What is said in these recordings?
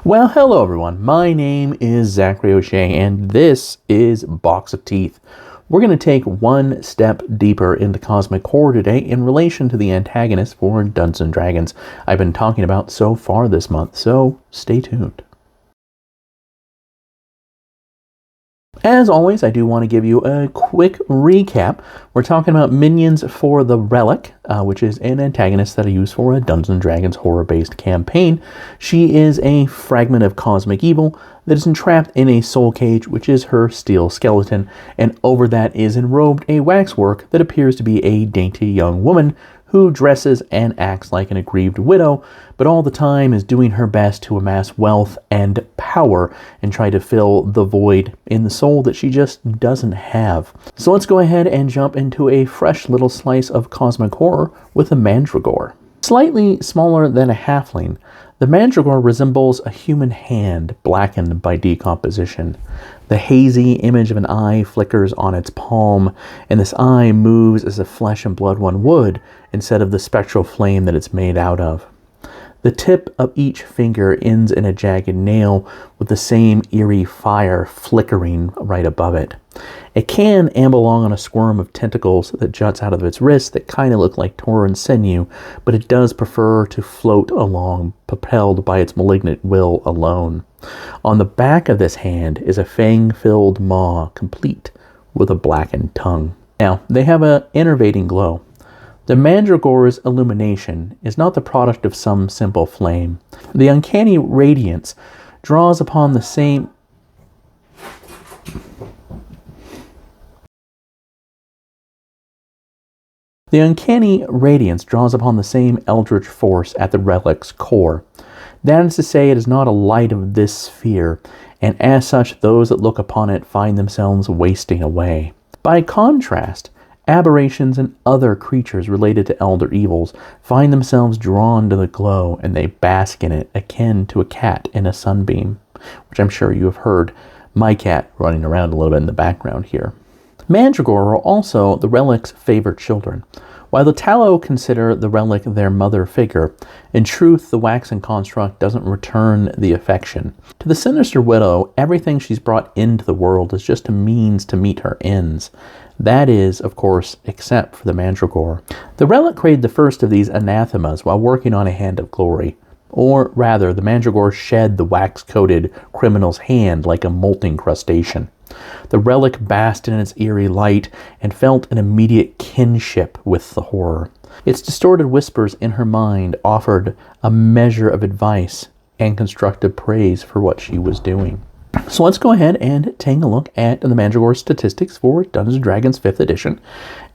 Well, hello everyone. My name is Zachary O'Shea, and this is Box of Teeth. We're going to take one step deeper into Cosmic Horror today in relation to the antagonist for Dungeons & Dragons I've been talking about so far this month, so stay tuned. As always, I do want to give you a quick recap. We're talking about minions for the Relic, which is an antagonist that I use for a Dungeons & Dragons horror-based campaign. She is a fragment of cosmic evil that is entrapped in a soul cage, which is her steel skeleton, and over that is enrobed a waxwork that appears to be a dainty young woman who dresses and acts like an aggrieved widow, but all the time is doing her best to amass wealth and power and try to fill the void in the soul that she just doesn't have. So let's go ahead and jump into a fresh little slice of cosmic horror with a Mandragore. Slightly smaller than a halfling, the Mandragore resembles a human hand blackened by decomposition. The hazy image of an eye flickers on its palm, and this eye moves as if flesh and blood one would, instead of the spectral flame that it's made out of. The tip of each finger ends in a jagged nail with the same eerie fire flickering right above it. It can amble along on a squirm of tentacles that juts out of its wrist that kind of look like torn sinew, but it does prefer to float along, propelled by its malignant will alone. On the back of this hand is a fang-filled maw, complete with a blackened tongue. Now, they have an enervating glow. The Mandragore's illumination is not the product of some simple flame. The uncanny radiance draws upon the same eldritch force at the relic's core. That is to say, it is not a light of this sphere, and as such, those that look upon it find themselves wasting away. By contrast, aberrations and other creatures related to elder evils find themselves drawn to the glow, and they bask in it, akin to a cat in a sunbeam, which I'm sure you have heard my cat running around a little bit in the background here. Mandragore are also the Relic's favorite children. While the Tallow consider the Relic their mother figure, in truth the waxen construct doesn't return the affection. To the sinister widow, everything she's brought into the world is just a means to meet her ends. That is, of course, except for the Mandragore. The Relic created the first of these anathemas while working on a Hand of Glory. Or rather, the Mandragore shed the wax-coated criminal's hand like a molting crustacean. The Relic basked in its eerie light and felt an immediate kinship with the horror. Its distorted whispers in her mind offered a measure of advice and constructive praise for what she was doing. So let's go ahead and take a look at the Mandragore statistics for Dungeons & Dragons 5th edition.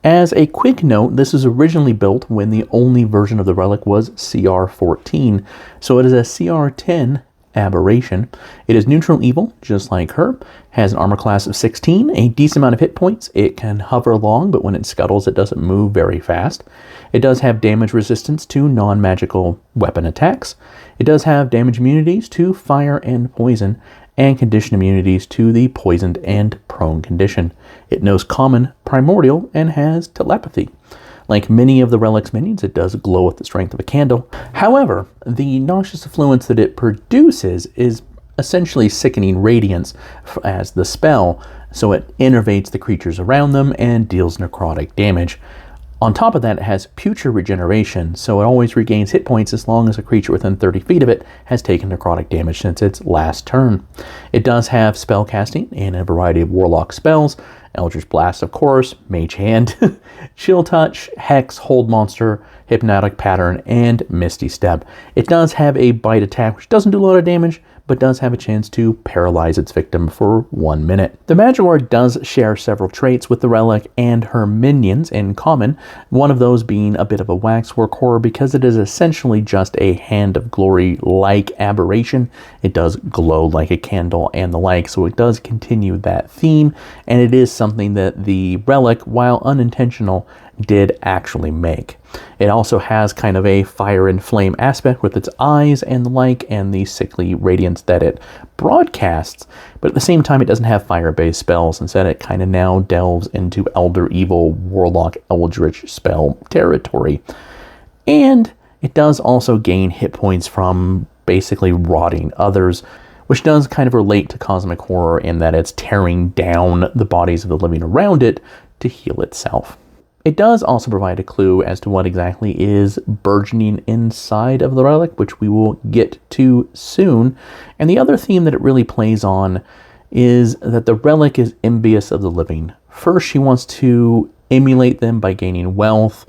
As a quick note, this was originally built when the only version of the Relic was CR 14, so it is a CR 10 aberration. It is neutral evil, just like her, has an armor class of 16, a decent amount of hit points. It can hover along, but when it scuttles, it doesn't move very fast. It does have damage resistance to non-magical weapon attacks. It does have damage immunities to fire and poison, and condition immunities to the poisoned and prone condition. It knows common, primordial, and has telepathy. Like many of the Relic's minions, it does glow with the strength of a candle. However, the noxious effluence that it produces is essentially sickening radiance as the spell, so it enervates the creatures around them and deals necrotic damage. On top of that, it has putrid regeneration, so it always regains hit points as long as a creature within 30 feet of it has taken necrotic damage since its last turn. It does have spell casting in a variety of warlock spells, Eldritch Blast, of course, Mage Hand, Chill Touch, Hex, Hold Monster, Hypnotic Pattern, and Misty Step. It does have a bite attack, which doesn't do a lot of damage, but does have a chance to paralyze its victim for 1 minute. The Mandragore does share several traits with the Relic and her minions in common, one of those being a bit of a waxwork horror because it is essentially just a Hand of Glory-like aberration. It does glow like a candle and the like, so it does continue that theme, and it is something that the Relic, while unintentional, did actually make. It also has kind of a fire and flame aspect with its eyes and the like, and the sickly radiance that it broadcasts, but at the same time it doesn't have fire-based spells. Instead, it kind of now delves into Elder Evil, Warlock, Eldritch spell territory. And it does also gain hit points from basically rotting others, which does kind of relate to cosmic horror in that it's tearing down the bodies of the living around it to heal itself. It does also provide a clue as to what exactly is burgeoning inside of the relic, which we will get to soon. And the other theme that it really plays on is that the relic is envious of the living. First, she wants to emulate them by gaining wealth,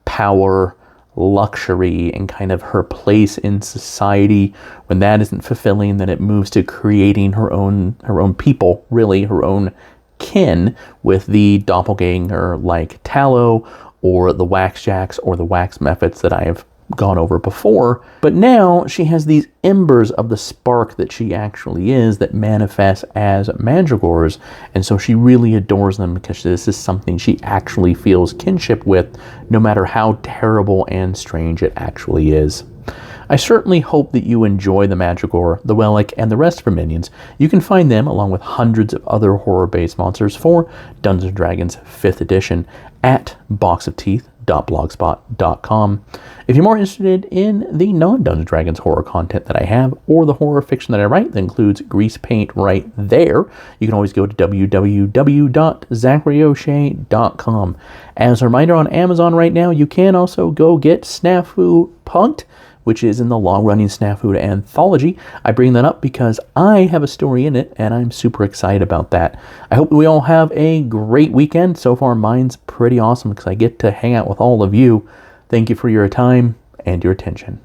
power, luxury, and kind of her place in society. When that isn't fulfilling, then it moves to creating her own people, really her own kin, with the doppelganger like Tallow or the Waxjacks or the Wax Mephits that I have gone over before. But now she has these embers of the spark that she actually is that manifests as Mandragores, and so she really adores them because this is something she actually feels kinship with, no matter how terrible and strange it actually is. I certainly hope that you enjoy the Mandragore, the Relic, and the rest of her minions. You can find them, along with hundreds of other horror-based monsters, for Dungeons & Dragons 5th edition at boxofteeth.blogspot.com. If you're more interested in the non-Dungeons & Dragons horror content that I have, or the horror fiction that I write that includes grease paint right there, you can always go to www.zacharyoshea.com. As a reminder, on Amazon right now, you can also go get Snafu Punked, which is in the long-running Snafu anthology. I bring that up because I have a story in it, and I'm super excited about that. I hope we all have a great weekend. So far, mine's pretty awesome because I get to hang out with all of you. Thank you for your time and your attention.